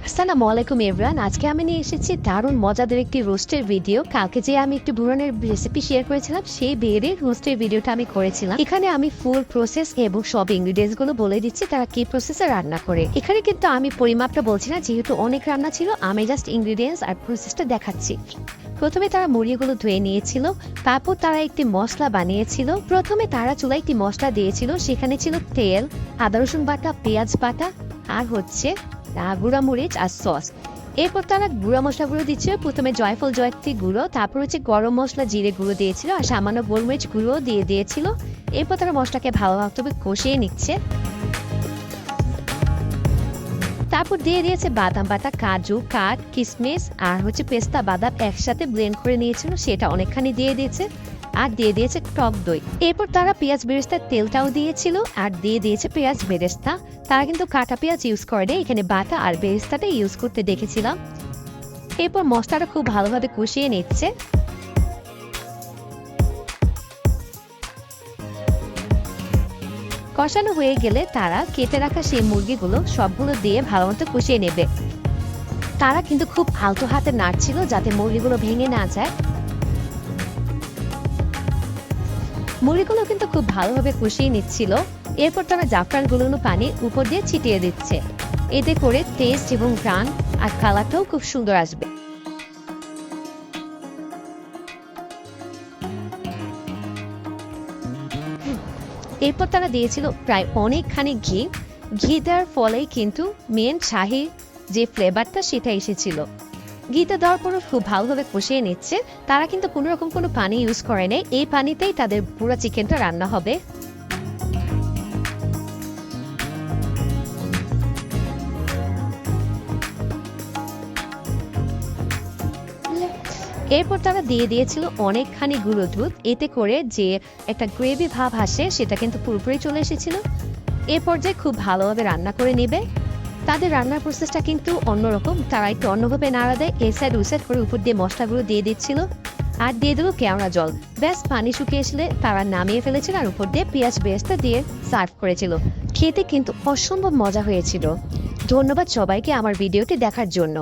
আসসালামু আলাইকুম এভরিওয়ান। আজকে আমি নিয়ে এসেছি দারুণ মজাদার একটি রোস্টের ভিডিও। কালকে যে আমি একটু বুরানের রেসিপি শেয়ার করেছিলাম, সেই বিয়ের রোস্টের ভিডিওটা আমি করেছিলাম। এখানে আমি ফুল প্রসেস এবং সব ইনগ্রিডিয়েন্টস গুলো বলে দিচ্ছি তারা কি প্রসেসে রান্না করে। এখানে কিন্তু আমি পরিমাপটা বলছি না, যেহেতু অনেক রান্না ছিল, আমি জাস্ট ইনগ্রিডিয়েন্টস আর প্রসেসটা দেখাচ্ছি। প্রথমে তারা মুরগিগুলো ধুয়ে নিয়েছিল, তারপর তারা একটি মশলা বানিয়েছিল। প্রথমে তারা চুলায় একটি মশলা দিয়েছিল, সেখানে ছিল তেল, আদা রসুন বাটা, পেঁয়াজ বাটা আর হচ্ছে গুঁড়া মরিচ আর সস। এরপর তারা গুঁড়া মশলা গুঁড়ো দিচ্ছে, প্রথমে জয়ফল জয়ত্রী গুঁড়ো, তারপর হচ্ছে গরম মশলা জিরে গুঁড়ো দিয়েছিল আর সামান্য গোলমরিচ গুঁড়ো দিয়ে দিয়েছিল। এরপর তারা মশলাকে ভালোভাবে কষিয়ে নিচ্ছে। তারপর দিয়ে দিয়েছে বাদাম বাটা, কাজু, কাঠ, কিশমিশ আর হচ্ছে পেস্তা বাদাম একসাথে ব্লেন্ড করে নিয়েছিল, সেটা অনেকখানি দিয়ে দিয়েছে। আর দিয়ে দিয়েছে টক দই। এরপর তারা পেঁয়াজ বেরেস্তার তেলটাও দিয়েছিল আর দিয়ে দিয়েছে পেঁয়াজ বেরেস্তা। তারা কিন্তু কাটা পেঁয়াজ ইউজ করে, এখানে বাটা আর বেরেস্তাটা ইউজ করতে দেখেছিলাম। এরপর মশলাটা খুব ভালোভাবে কষিয়ে নিচ্ছে। কষানো হয়ে গেলে তারা কেটে রাখা সেই মুরগিগুলো সবগুলো দিয়ে ভালো মতো কষিয়ে নেবে। তারা কিন্তু খুব আলতো হাতে নাড়ছিল যাতে মুরগিগুলো ভেঙে না যায়। মুড়িগুলো কিন্তু খুব ভালোভাবে কষিয়ে নিচ্ছিল। এরপর তারা জাফরান গুলোনো পানি উপর দিয়ে ছিটিয়ে দিচ্ছে, এতে করে টেস্ট এবং ঘ্রাণ আর কালারটাও খুব সুন্দর আসবে। এরপর তারা দিয়েছিল প্রায় অনেকখানি ঘি দেওয়ার ফলে কিন্তু মেন শাহী যে ফ্লেভারটা সেটা এসেছিল। ঘিতে দেওয়ার পর খুব ভালোভাবে কষিয়ে নিচ্ছে। তারা কিন্তু কোনো রকম কোনো পানি ইউজ করে নেই, এই পানিতেই তাদের পুরো চিকেনটা রান্না হবে। এরপর তারা দিয়ে দিয়েছিল অনেকখানি গুঁড়ো দুধ, এতে করে যে একটা গ্রেভি ভাব আসে সেটা কিন্তু পুরোপুরি চলে এসেছিল। এ পর্যায়ে খুব ভালোভাবে রান্না করে নেবে। তাদের রান্নার প্রসেসটা কিন্তু অন্যরকম, তারা একটু অন্যভাবে নাড়া দেয়, এ সাইড ওই সাইড করে উপর দিয়ে মশলাগুলো দিয়ে দিচ্ছিল আর দিয়ে দিল কেওড়া জল। ব্যাস পানি শুকিয়ে আসলে তারা নামিয়ে ফেলেছিল আর উপর দিয়ে পেঁয়াজ বেরেস্তা দিয়ে সার্ভ করেছিল। খেতে কিন্তু অসম্ভব মজা হয়েছিল। ধন্যবাদ সবাইকে আমার ভিডিওটি দেখার জন্য।